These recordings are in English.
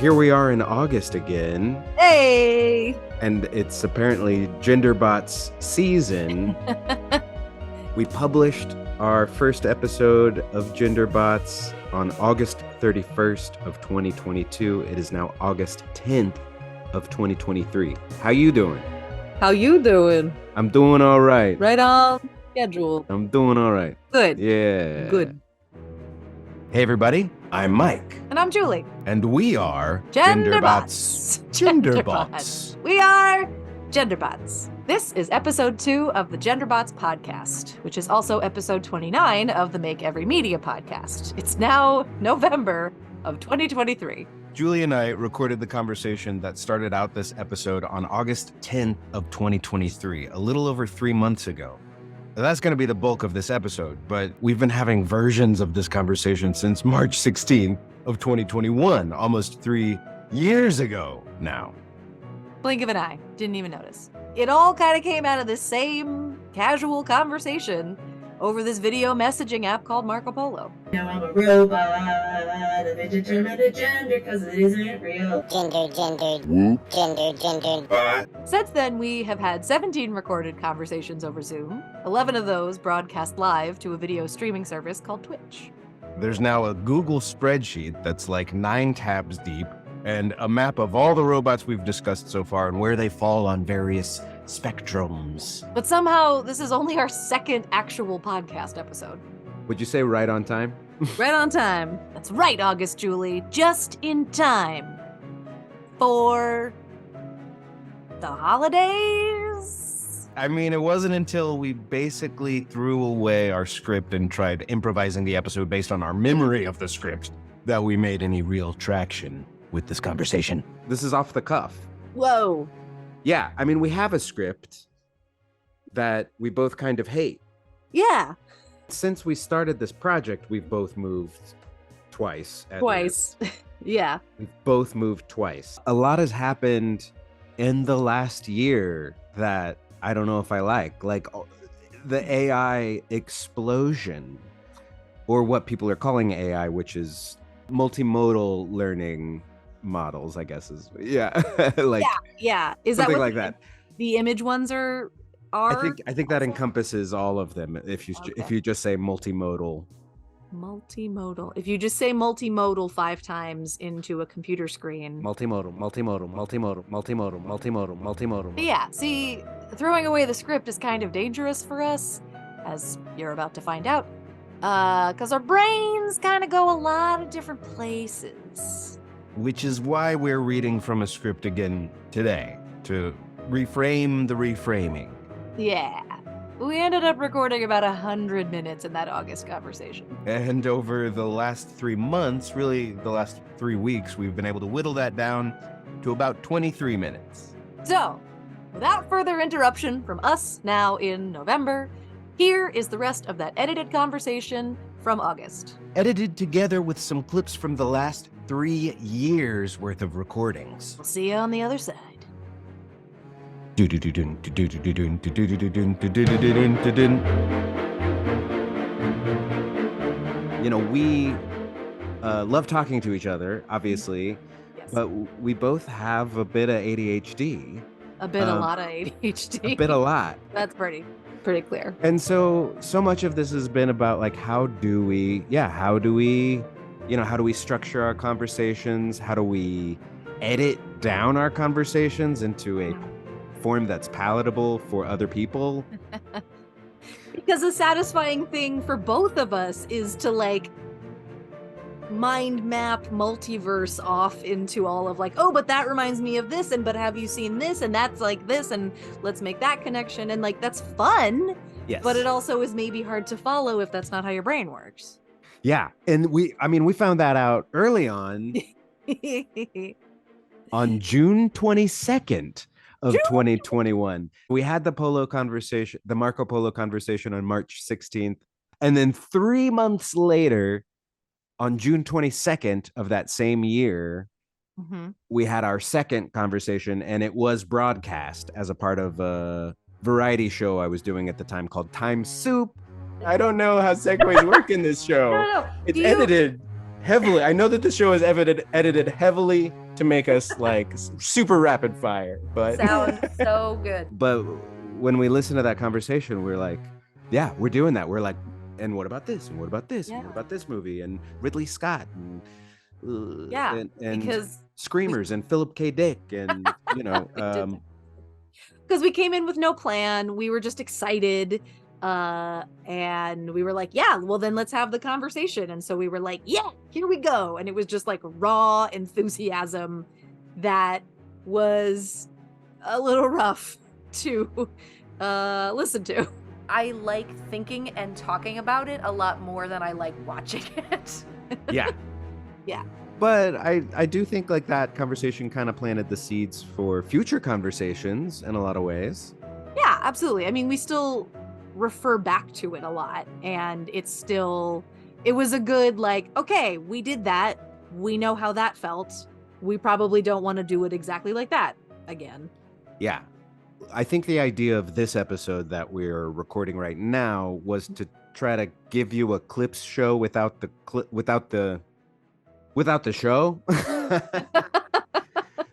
here we are in August again. Hey! And it's apparently GenderBots season. We published our first episode of GenderBots on August 31st of 2022. It is now August 10th of 2023. How you doing? How you doing? I'm doing all right. Right on schedule. I'm doing all right. Good. Yeah. Good. Hey, everybody. I'm Mike. And I'm Julie. And we are GenderBots. GenderBots. We are GenderBots. This is episode 2 of the GenderBots Podcast, which is also episode 29 of the Make Every Media podcast. It's now November of 2023. Julie and I recorded the conversation that started out this episode on August 10th of 2023, a little over 3 months ago. That's going to be the bulk of this episode, but we've been having versions of this conversation since March 16th of 2021, almost 3 years ago now. Blink of an eye. Didn't even notice. It all kind of came out of the same casual conversation over this video messaging app called Marco Polo. Now I'm a robot, a determined gender, because it isn't real. Gender. Since then, we have had 17 recorded conversations over Zoom, 11 of those broadcast live to a video streaming service called Twitch. There's now a Google spreadsheet that's like 9 tabs deep and a map of all the robots we've discussed so far and where they fall on various spectrums. But somehow, this is only our second actual podcast episode. Would you say right on time? Right on time. That's right, August Julie. Just in time for the holidays. I mean, it wasn't until we basically threw away our script and tried improvising the episode based on our memory of the script that we made any real traction with this conversation. This is off the cuff. Whoa. Yeah, I mean, we have a script that we both kind of hate. Yeah. Since we started this project, we've both moved twice. Twice. Yeah. We've both moved twice. A lot has happened in the last year that I don't know if I like the AI explosion, or what people are calling AI, which is multimodal learning models, I guess is yeah. Is something that like that? The image ones are. I think that encompasses all of them. If you just say multimodal. Multimodal. If you just say multimodal 5 times into a computer screen. Multimodal. Yeah, see, throwing away the script is kind of dangerous for us, as you're about to find out. Because our brains kind of go a lot of different places. Which is why we're reading from a script again today, to reframe the reframing. Yeah. We ended up recording about 100 minutes in that August conversation. And over the last 3 months, really the last 3 weeks, we've been able to whittle that down to about 23 minutes. So, without further interruption from us now in November, here is the rest of that edited conversation from August. Edited together with some clips from the last 3 years worth of recordings. We'll see you on the other side. You know, we love talking to each other, obviously, Yes. but we both have a bit of ADHD. A lot of ADHD. A bit a lot. That's pretty clear. And so much of this has been about like, how do we structure our conversations? How do we edit down our conversations into a form that's palatable for other people? Because the satisfying thing for both of us is to like mind map multiverse off into all of like, oh, but that reminds me of this, and but have you seen this, and that's like this, and let's make that connection, and like that's fun. Yes. But it also is maybe hard to follow if that's not how your brain works. Yeah. And we found that out early on June 22nd of 2021. We had the Marco Polo conversation on March 16th. And then 3 months later, on June 22nd of that same year, we had our second conversation, and it was broadcast as a part of a variety show I was doing at the time called Time Soup. I don't know how segues work in this show. No. It's edited heavily. I know that the show is edited heavily to make us like super rapid fire. But Sounds so good. but when we listen to that conversation, we're like, yeah, we're doing that. We're like, and what about this? And what about this? And Yeah. what about this movie? And Ridley Scott and Yeah, and because Screamers and Philip K. Dick and because we came in with no plan. We were just excited. And we were like, yeah, well then let's have the conversation. And so we were like, yeah, here we go. And it was just like raw enthusiasm that was a little rough to listen to. I like thinking and talking about it a lot more than I like watching it. yeah. Yeah. But I do think like that conversation kind of planted the seeds for future conversations in a lot of ways. Yeah, absolutely. I mean, we still refer back to it a lot, and it was a good, like, okay, we did that. We know how that felt. We probably don't want to do it exactly like that again. Yeah. I think the idea of this episode that we're recording right now was to try to give you a clips show without the show.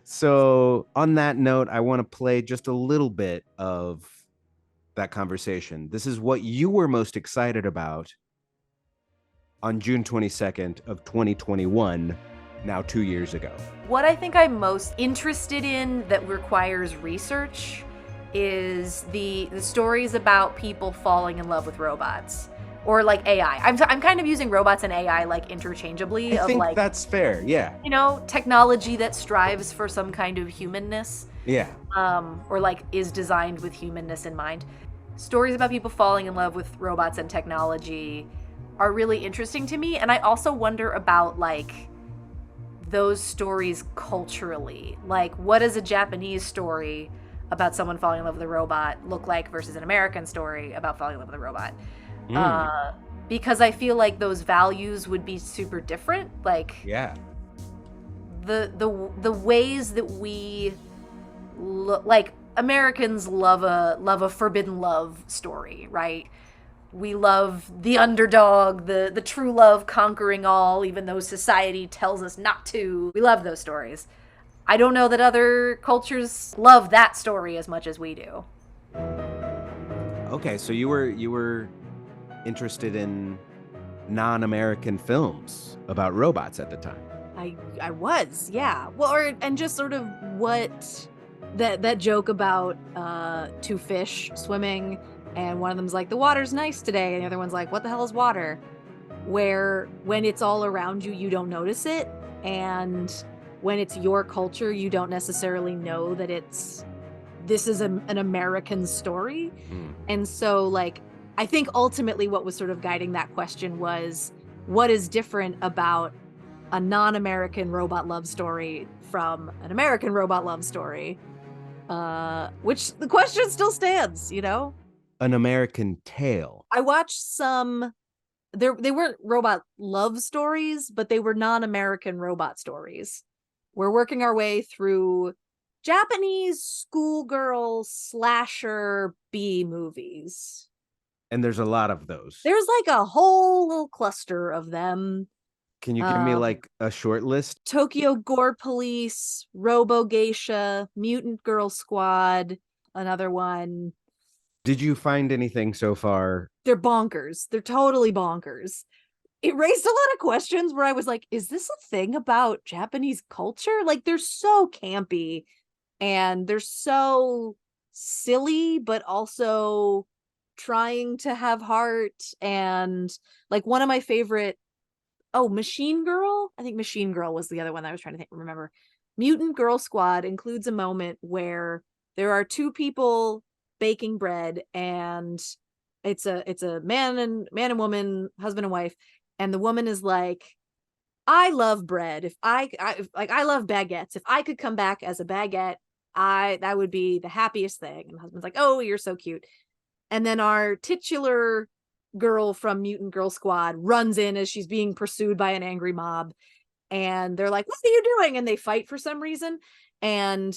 So on that note, I want to play just a little bit of that conversation. This is what you were most excited about on June 22nd of 2021, now 2 years ago. What I think I'm most interested in that requires research is the stories about people falling in love with robots. Or like AI. I'm kind of using robots and AI like interchangeably. I think that's fair, yeah. You know, technology that strives for some kind of humanness. Yeah. Or like is designed with humanness in mind. Stories about people falling in love with robots and technology are really interesting to me. And I also wonder about like those stories culturally. Like, what does a Japanese story about someone falling in love with a robot look like versus an American story about falling in love with a robot? Because I feel like those values would be super different. Like, yeah, the ways that we like Americans love a forbidden love story, right? We love the underdog, the true love conquering all, even though society tells us not to. We love those stories. I don't know that other cultures love that story as much as we do. Okay, so you were interested in non-American films about robots at the time. I was, yeah. Well, and just sort of what that joke about two fish swimming, and one of them's like, the water's nice today, and the other one's like, what the hell is water? Where when it's all around you, you don't notice it, and when it's your culture, you don't necessarily know that this is an American story. And so like I think ultimately what was sort of guiding that question was, what is different about a non-American robot love story from an American robot love story? Which the question still stands, you know? An American Tale. I watched some, they weren't robot love stories, but they were non-American robot stories. We're working our way through Japanese schoolgirl slasher B movies. And there's a lot of those. There's like a whole little cluster of them. Can you give me like a short list? Tokyo Gore Police, Robo Geisha, Mutant Girl Squad, another one. Did you find anything so far? They're bonkers. They're totally bonkers. It raised a lot of questions where I was like, is this a thing about Japanese culture? Like, they're so campy and they're so silly, but also trying to have heart. And like one of my favorite, Machine Girl. I think Machine Girl was the other one that I was trying to remember. Mutant Girl Squad includes a moment where there are two people baking bread, and it's a man and woman, husband and wife, and the woman is like, I love bread. If I love baguettes. If I could come back as a baguette, that would be the happiest thing. And the husband's like, oh, you're so cute. And then our titular girl from Mutant Girl Squad runs in as she's being pursued by an angry mob, and they're like, what are you doing? And they fight for some reason, and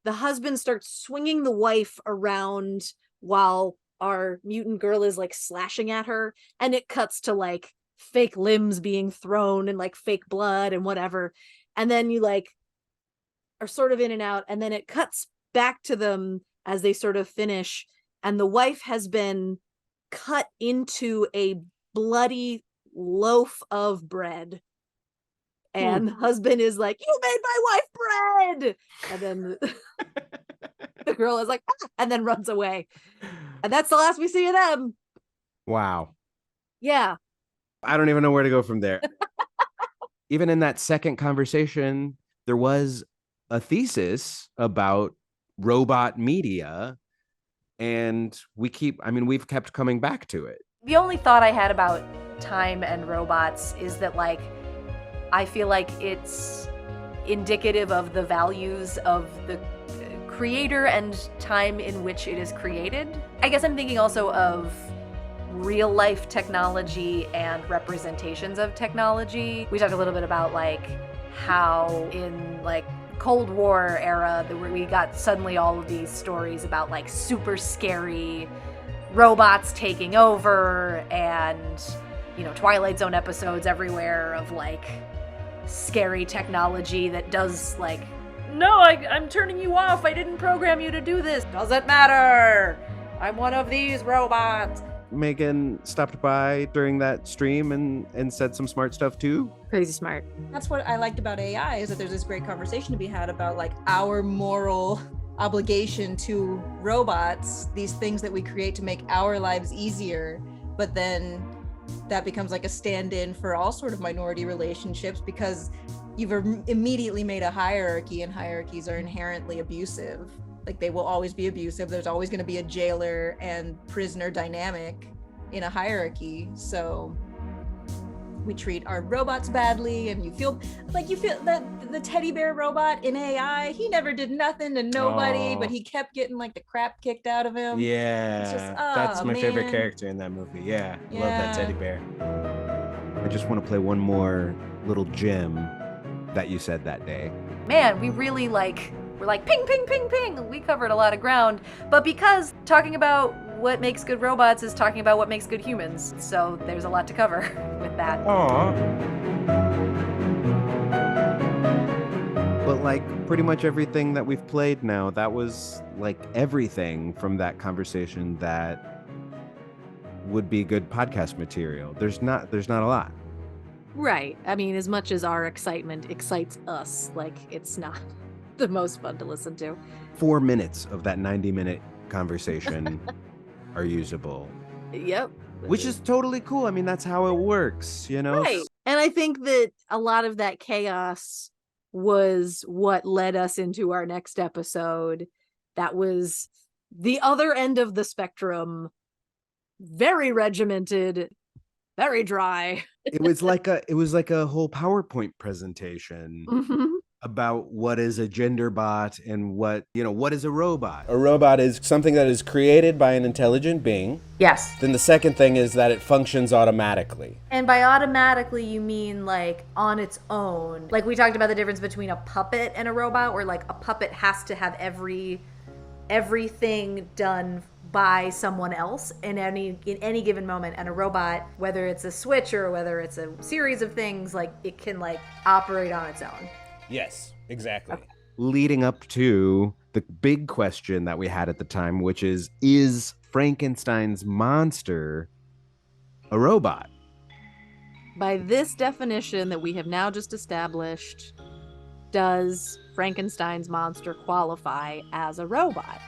the husband starts swinging the wife around while our mutant girl is like slashing at her, and it cuts to like fake limbs being thrown and like fake blood and whatever, and then you like are sort of in and out, and then it cuts back to them as they sort of finish, and the wife has been cut into a bloody loaf of bread. And the husband is like, "You made my wife bread!" And then the girl is like, "Ah!" and then runs away. And that's the last we see of them. Wow. Yeah. I don't even know where to go from there. Even in that second conversation, there was a thesis about robot media, and we've kept coming back to it. The only thought I had about time and robots is that, like, I feel like it's indicative of the values of the creator and time in which it is created. I guess I'm thinking also of real life technology and representations of technology. We talked a little bit about like how in like Cold War era we got suddenly all of these stories about like super scary robots taking over, and Twilight Zone episodes everywhere of like scary technology that does like, "No, I'm turning you off, I didn't program you to do this, doesn't matter, I'm one of these robots." Megan stopped by during that stream and said some smart stuff too. Crazy smart. That's what I liked about AI, is that there's this great conversation to be had about like our moral obligation to robots, these things that we create to make our lives easier, but then that becomes like a stand-in for all sort of minority relationships, because you've immediately made a hierarchy, and hierarchies are inherently abusive. Like, they will always be abusive. There's always going to be a jailer and prisoner dynamic in a hierarchy. So we treat our robots badly, and you feel that the teddy bear robot in AI, he never did nothing to nobody, but he kept getting like the crap kicked out of him. Yeah, It's just, that's my favorite man. character in that movie. Yeah, love that Yeah. teddy bear. I just want to play one more little gem that you said that day. Man, we really we're like ping, ping, ping, ping. We covered a lot of ground, but because talking about what makes good robots is talking about what makes good humans, so there's a lot to cover with that. But like pretty much everything that we've played now, that was like everything from that conversation that would be good podcast material. There's not a lot. Right. I mean, as much as our excitement excites us, like, it's not the most fun to listen to. 4 minutes of that 90-minute conversation are usable. Yep. Which is totally cool. I mean, that's how it works, Right. And I think that a lot of that chaos was what led us into our next episode. That was the other end of the spectrum. Very regimented, very dry. It was like a whole PowerPoint presentation about what is a gender bot and what is a robot. A robot is something that is created by an intelligent being. Yes. Then the second thing is that it functions automatically. And by automatically, you mean like on its own. Like, we talked about the difference between a puppet and a robot, where like a puppet has to have everything done by someone else in any given moment, and a robot, whether it's a switch or whether it's a series of things, like, it can like operate on its own. Yes, exactly. Okay. Leading up to the big question that we had at the time, which is Frankenstein's monster a robot? By this definition that we have now just established, does Frankenstein's monster qualify as a robot?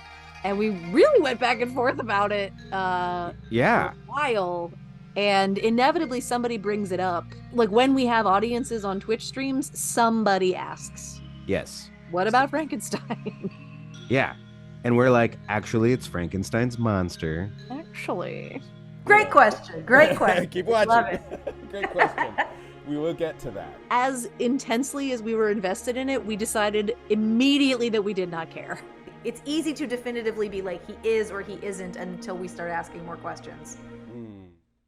And we really went back and forth about it for a while. And inevitably somebody brings it up. Like, when we have audiences on Twitch streams, somebody asks. Yes. What about Frankenstein? Yeah. And we're like, actually, it's Frankenstein's monster. Actually. Great question. Great question. Keep watching. Love it. Great question. We will get to that. As intensely as we were invested in it, we decided immediately that we did not care. It's easy to definitively be like, he is or he isn't, until we start asking more questions.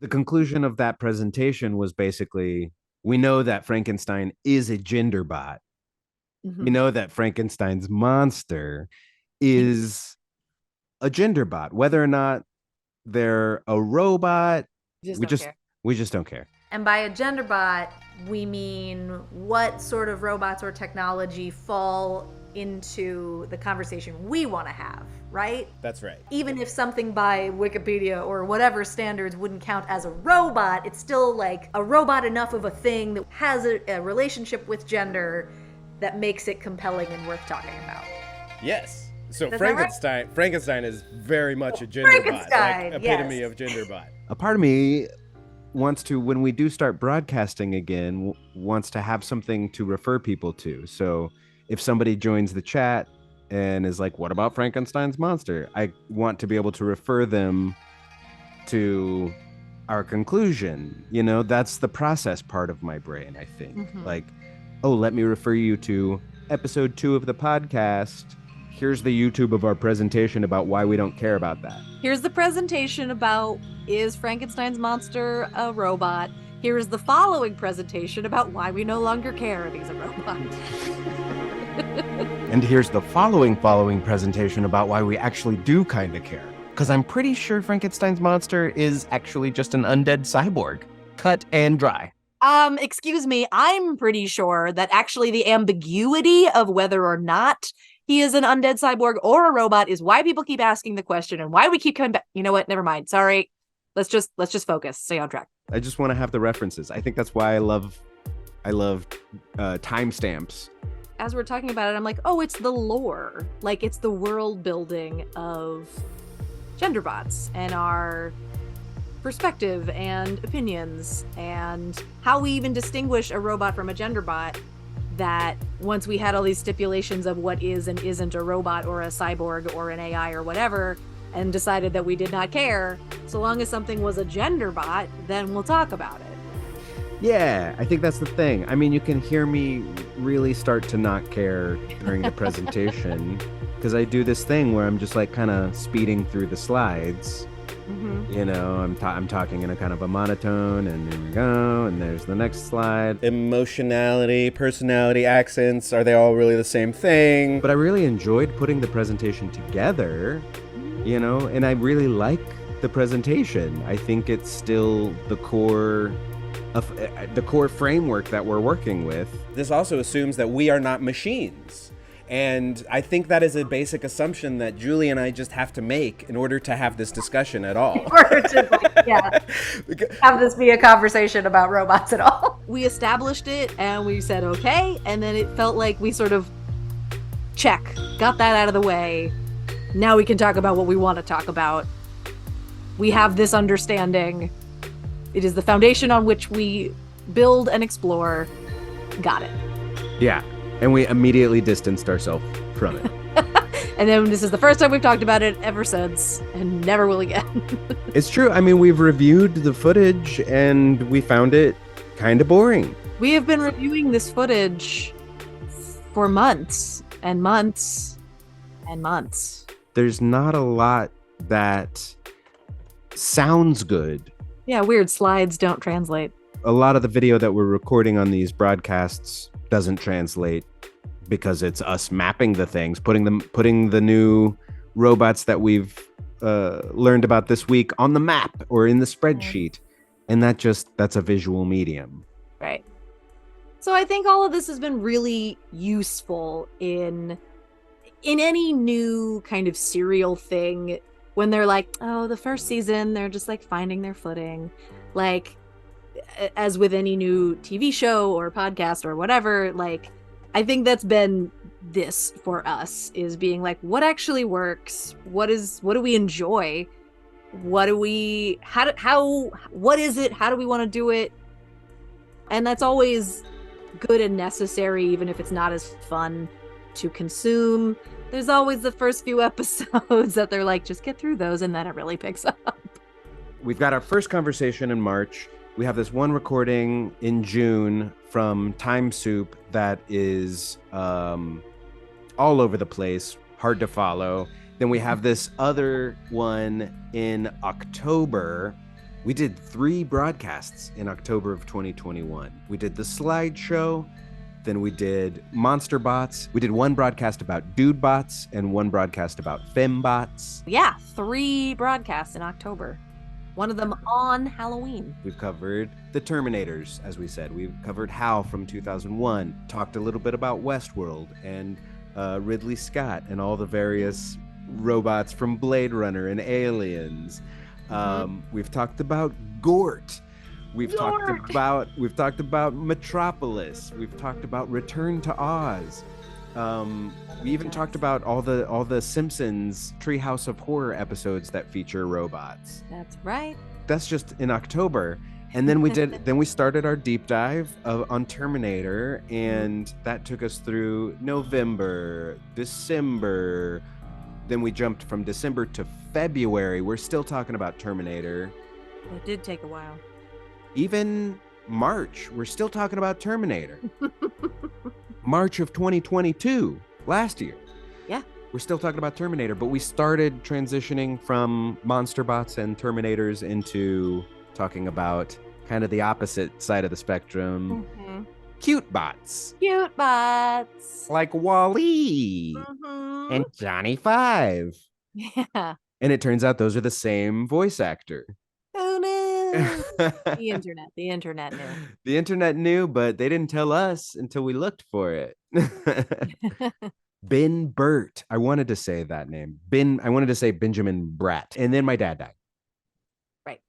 The conclusion of that presentation was basically, we know that Frankenstein is a GenderBot. We know that Frankenstein's monster is a GenderBot. Whether or not they're a robot, we just don't care. And by a GenderBot, we mean what sort of robots or technology fall into the conversation we want to have, right? That's right. Even if something by Wikipedia or whatever standards wouldn't count as a robot, it's still like a robot enough of a thing that has a relationship with gender that makes it compelling and worth talking about. Yes. So Is that right? Frankenstein is very much a GenderBot, like epitome yes. of GenderBot. A part of me wants to, when we do start broadcasting again, wants to have something to refer people to. So if somebody joins the chat and is like, what about Frankenstein's monster? I want to be able to refer them to our conclusion. You know, that's the process part of my brain, I think. Mhm. Like, oh, let me refer you to episode 2 of the podcast. Here's the YouTube of our presentation about why we don't care about that. Here's the presentation about is Frankenstein's monster a robot? Here is the following presentation about why we no longer care if he's a robot. And here's the following presentation about why we actually do kind of care. Because I'm pretty sure Frankenstein's monster is actually just an undead cyborg, cut and dry. Excuse me, I'm pretty sure that actually the ambiguity of whether or not he is an undead cyborg or a robot is why people keep asking the question and why we keep coming back. You know what? Never mind. Sorry. Let's just focus. Stay on track. I just want to have the references. I think that's why I love timestamps. As we're talking about it, I'm like, oh, it's the lore. Like, it's the world building of GenderBots and our perspective and opinions and how we even distinguish a robot from a GenderBot. That once we had all these stipulations of what is and isn't a robot or a cyborg or an AI or whatever, and decided that we did not care, so long as something was a GenderBot, then we'll talk about it. Yeah, I think that's the thing. I mean, you can hear me really start to not care during the presentation because I do this thing where I'm just like kind of speeding through the slides. Mm-hmm. You know, I'm talking in a kind of a monotone, and here we go, and there's the next slide. Emotionality, personality, accents, are they all really the same thing? But I really enjoyed putting the presentation together, you know, and I really like the presentation. I think it's still the core framework that we're working with. This also assumes that we are not machines. And I think that is a basic assumption that Julie and I just have to make in order to have this discussion at all. Have this be a conversation about robots at all. We established it and we said okay, and then it felt like we sort of got that out of the way. Now we can talk about what we want to talk about. We have this understanding. It is the foundation on which we build and explore. Got it. Yeah. And we immediately distanced ourselves from it. And then this is the first time we've talked about it ever since, and never will again. It's true. I mean, we've reviewed the footage, and we found it kind of boring. We have been reviewing this footage for months and months and months. There's not a lot that sounds good. Yeah, weird slides don't translate. A lot of the video that we're recording on these broadcasts doesn't translate because it's us mapping the things, putting the new robots that we've learned about this week on the map or in the spreadsheet, and that's a visual medium. Right. So I think all of this has been really useful in any new kind of serial thing when they're like, oh, the first season, they're just like finding their footing. Like, as with any new TV show or podcast or whatever, like, I think that's been this for us, is being like, what actually works? What do we enjoy? What is it? How do we want to do it? And that's always good and necessary, even if it's not as fun to consume. There's always the first few episodes that they're like, just get through those, and then it really picks up. We've got our first conversation in March. We have this one recording in June from Time Soup that is all over the place, hard to follow. Then we have this other one in October. We did 3 broadcasts in October of 2021. We did the slideshow, then we did Monster Bots. We did one broadcast about Dude Bots and one broadcast about Fembots. Yeah, 3 broadcasts in October. One of them on Halloween. We've covered the Terminators, as we said. We've covered HAL from 2001, talked a little bit about Westworld, and Ridley Scott and all the various robots from Blade Runner and Aliens. We've talked about Gort. We've talked about Metropolis. We've talked about Return to Oz. We even talked about all the Simpsons Treehouse of Horror episodes that feature robots. That's right. That's just in October. And then we started our deep dive on Terminator, and that took us through November, December. Then we jumped from December to February. We're still talking about Terminator. It did take a while. Even March, we're still talking about Terminator. March of 2022, last year. Yeah. We're still talking about Terminator, but we started transitioning from monster bots and Terminators into talking about kind of the opposite side of the spectrum. Cute bots. Cute bots. Like Wall-E and Johnny Five. Yeah. And it turns out those are the same voice actor. Who knew? The internet knew. The internet knew, but they didn't tell us until we looked for it. Ben Burt. I wanted to say that name. I wanted to say Benjamin Bratt. And then my dad died. Right.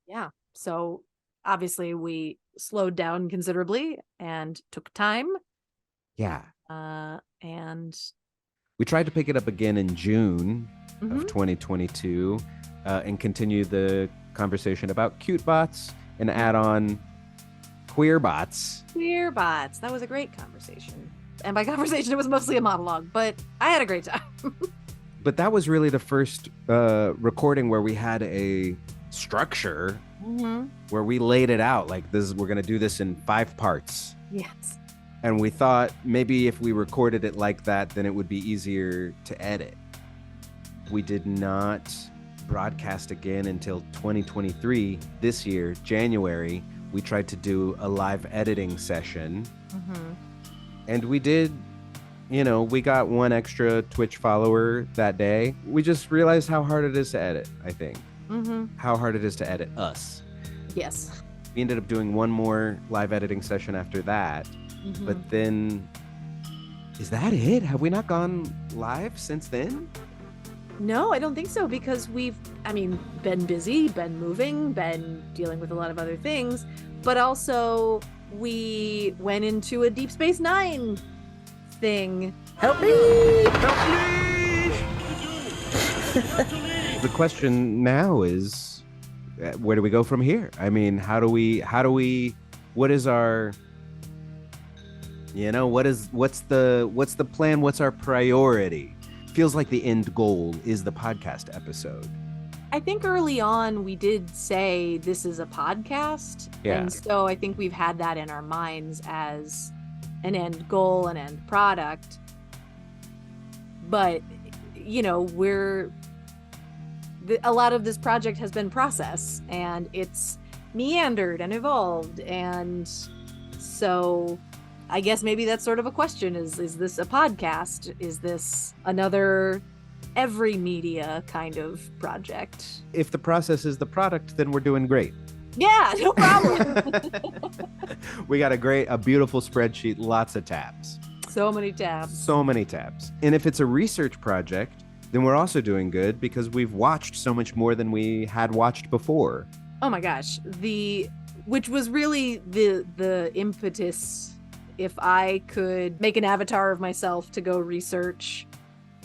Yeah. So obviously we slowed down considerably and took time. Yeah. And we tried to pick it up again in June of 2022 and continue the conversation about cute bots and add on queer bots. Queer bots. That was a great conversation. And by conversation, it was mostly a monologue, but I had a great time. But that was really the first recording where we had a structure, where we laid it out like this. We're going to do this in 5 parts. Yes. And we thought maybe if we recorded it like that, then it would be easier to edit. We did not broadcast again until 2023. This year, January, we tried to do a live editing session. And we did, we got 1 extra Twitch follower that day. We just realized how hard it is to edit, I think. How hard it is to edit us. Yes. We ended up doing 1 more live editing session after that. But then, is that it? Have we not gone live since then? No, I don't think so, because we've, been busy, been moving, been dealing with a lot of other things, but also we went into a Deep Space Nine thing. Help me! Help me! The question now is, where do we go from here? How do we, what is our, what's the plan? What's our priority? Feels like the end goal is the podcast episode. I think early on we did say this is a podcast. Yeah. And so I think we've had that in our minds as an end goal, an end product. But, a lot of this project has been process, and it's meandered and evolved. And so I guess maybe that's sort of a question. Is this a podcast? Is this another every media kind of project? If the process is the product, then we're doing great. Yeah, no problem. We got a beautiful spreadsheet, lots of tabs. So many tabs. And if it's a research project, then we're also doing good because we've watched so much more than we had watched before. Oh my gosh. Which was really the impetus. If I could make an avatar of myself to go research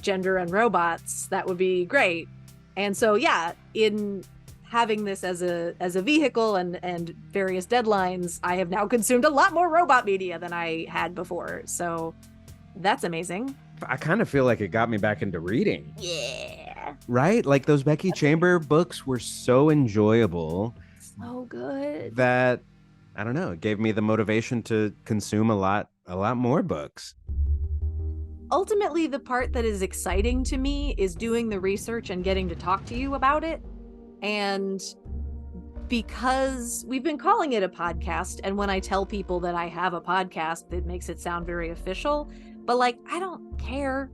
gender and robots, that would be great. And so, yeah, in having this as a vehicle and various deadlines, I have now consumed a lot more robot media than I had before. So that's amazing. I kind of feel like it got me back into reading. Yeah. Right? Like those Becky Chamber books were so enjoyable. So good. That, I don't know, it gave me the motivation to consume a lot more books. Ultimately, the part that is exciting to me is doing the research and getting to talk to you about it. And because we've been calling it a podcast, and when I tell people that I have a podcast, it makes it sound very official. But I don't care.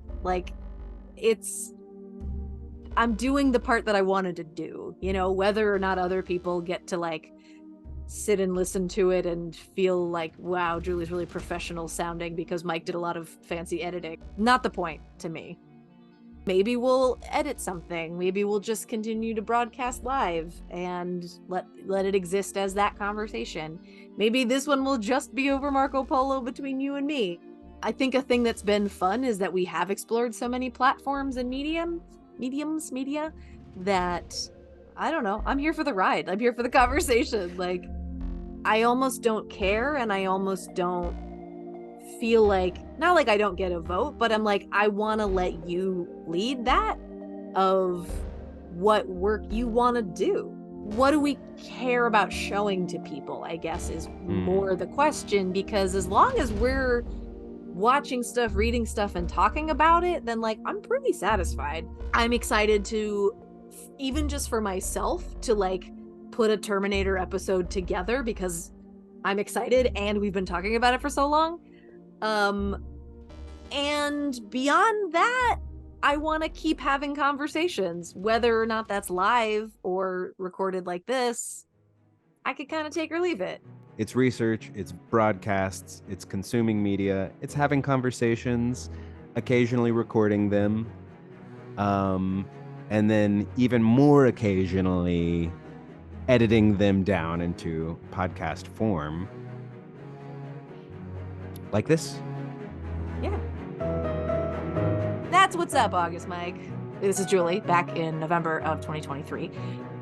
I'm doing the part that I wanted to do, whether or not other people get to sit and listen to it and feel like, wow, Julie's really professional sounding because Mike did a lot of fancy editing. Not the point to me. Maybe we'll edit something. Maybe we'll just continue to broadcast live and let it exist as that conversation. Maybe this one will just be over Marco Polo between you and me. I think a thing that's been fun is that we have explored so many platforms and media, that, I don't know, I'm here for the ride. I'm here for the conversation. Like, I almost don't care, and I almost don't feel like, not like I don't get a vote, but I'm like, I want to let you lead that of what work you want to do. What do we care about showing to people, I guess, is more the question, because as long as we're watching stuff, reading stuff, and talking about it, then like, I'm pretty satisfied. I'm excited to, even just for myself, to like put a Terminator episode together because I'm excited and we've been talking about it for so long. And beyond that, I want to keep having conversations, whether or not that's live or recorded like this. I could kind of take or leave it. It's research, it's broadcasts, it's consuming media, it's having conversations, occasionally recording them, and then even more occasionally editing them down into podcast form. Like this. Yeah. That's what's up, August Mike. This is Julie, back in November of 2023,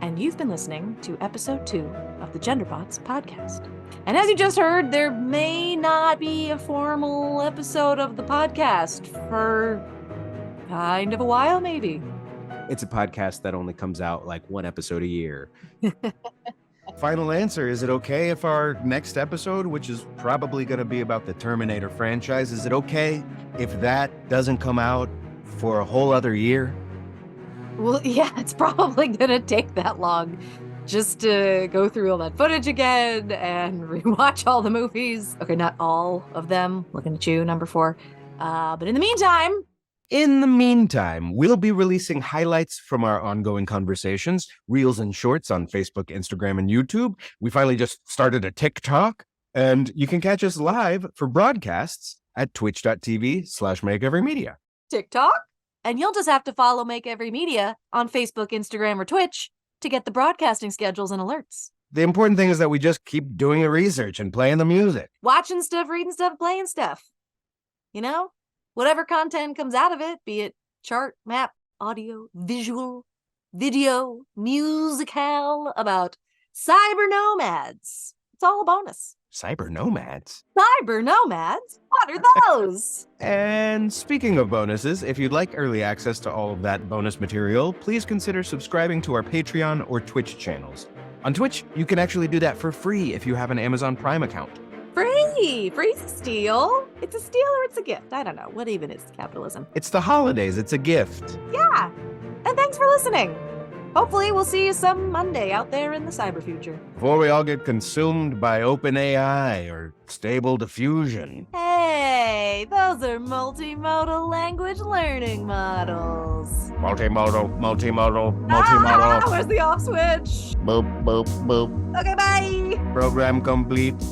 and you've been listening to episode 2 of the GenderBots Podcast. And as you just heard, there may not be a formal episode of the podcast for kind of a while, maybe. It's a podcast that only comes out like one episode a year. Final answer, is it okay if our next episode, which is probably going to be about the Terminator franchise, is it okay if that doesn't come out for a whole other year? Well, yeah, it's probably gonna take that long just to go through all that footage again and rewatch all the movies. Okay, not all of them. Looking at you, number 4. But in the meantime, we'll be releasing highlights from our ongoing conversations, reels and shorts on Facebook, Instagram, and YouTube. We finally just started a TikTok, and you can catch us live for broadcasts at twitch.tv/makeeverymedia. TikTok, and you'll just have to follow Make Every Media on Facebook, Instagram, or Twitch to get the broadcasting schedules and alerts. The important thing is that we just keep doing the research and playing the music. Watching stuff, reading stuff, playing stuff. You know? Whatever content comes out of it, be it chart, map, audio, visual, video, musical, about cyber nomads. It's all a bonus. Cyber nomads? Cyber nomads? What are those? And speaking of bonuses, if you'd like early access to all of that bonus material, please consider subscribing to our Patreon or Twitch channels. On Twitch, you can actually do that for free if you have an Amazon Prime account. Free! Free's a steal. It's a steal or it's a gift. I don't know. What even is capitalism? It's the holidays. It's a gift. Yeah. And thanks for listening. Hopefully we'll see you some Monday out there in the cyber future. Before we all get consumed by OpenAI or Stable Diffusion. Hey, those are multimodal language learning models. Multimodal. Ah, where's the off switch? Boop, boop, boop. Okay, bye. Program complete.